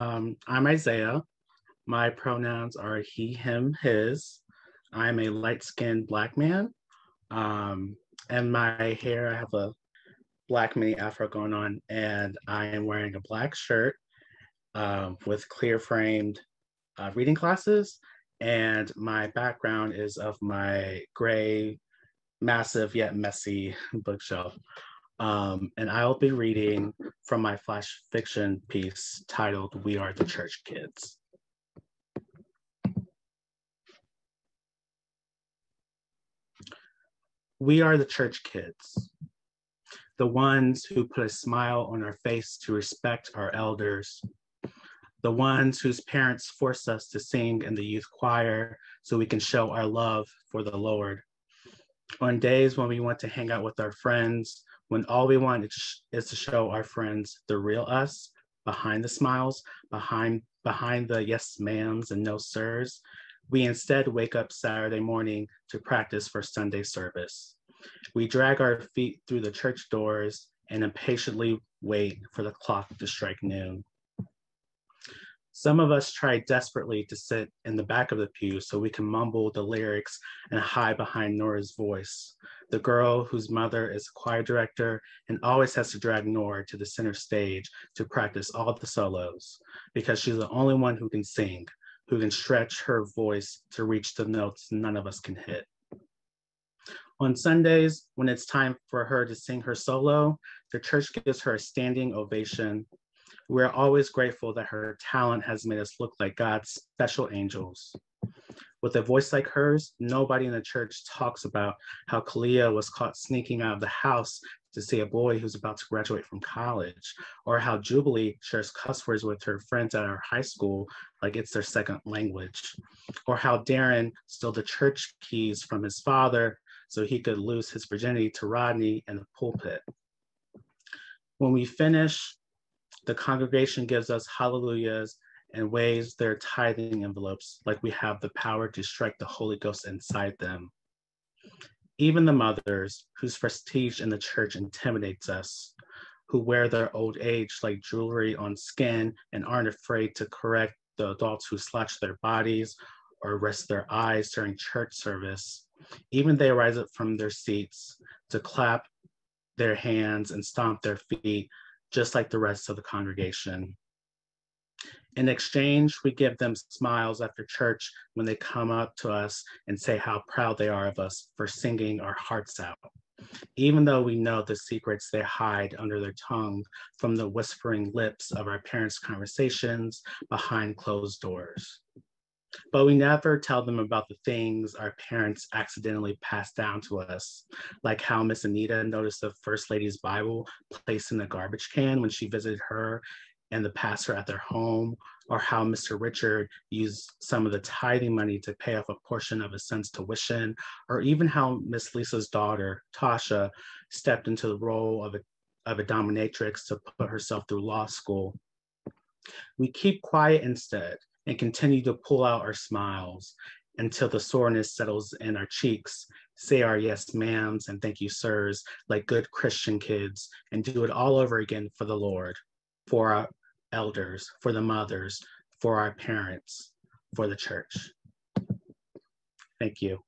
I'm Isaiah. My pronouns are he, him, his. I'm a light-skinned Black man. Um, and my hair, I have a black mini afro going on, and I am wearing a black shirt with clear framed reading glasses. And my background is of my gray, massive yet messy bookshelf. And I'll be reading from my flash fiction piece titled We Are the Church Kids. We are the church kids, the ones who put a smile on our face to respect our elders, the ones whose parents forced us to sing in the youth choir so we can show our love for the Lord. On days when we want to hang out with our friends, when all we want is to show our friends the real us, behind the smiles, behind the yes ma'ams and no sirs, we instead wake up Saturday morning to practice for Sunday service. We drag our feet through the church doors and impatiently wait for the clock to strike noon. Some of us try desperately to sit in the back of the pew so we can mumble the lyrics and hide behind Nora's voice, the girl whose mother is a choir director and always has to drag Nora to the center stage to practice all the solos because she's the only one who can sing, who can stretch her voice to reach the notes none of us can hit. On Sundays, when it's time for her to sing her solo, the church gives her a standing ovation. We're always grateful that her talent has made us look like God's special angels. With a voice like hers, nobody in the church talks about how Kalia was caught sneaking out of the house to see a boy who's about to graduate from college, or how Jubilee shares cuss words with her friends at our high school like it's their second language, or how Darren stole the church keys from his father so he could lose his virginity to Rodney in the pulpit. When we finish, the congregation gives us hallelujahs and waves their tithing envelopes like we have the power to strike the Holy Ghost inside them. Even the mothers, whose prestige in the church intimidates us, who wear their old age like jewelry on skin and aren't afraid to correct the adults who slouch their bodies or rest their eyes during church service, even they rise up from their seats to clap their hands and stomp their feet just like the rest of the congregation. In exchange, we give them smiles after church when they come up to us and say how proud they are of us for singing our hearts out, even though we know the secrets they hide under their tongue from the whispering lips of our parents' conversations behind closed doors. But we never tell them about the things our parents accidentally passed down to us, like how Miss Anita noticed the First Lady's Bible placed in the garbage can when she visited her and the pastor at their home, or how Mr. Richard used some of the tithing money to pay off a portion of his son's tuition, or even how Miss Lisa's daughter, Tasha, stepped into the role of a dominatrix to put herself through law school. We keep quiet instead and continue to pull out our smiles until the soreness settles in our cheeks, say our yes ma'ams and thank you sirs like good Christian kids, and do it all over again for the Lord, for our elders, for the mothers, for our parents, for the church. Thank you.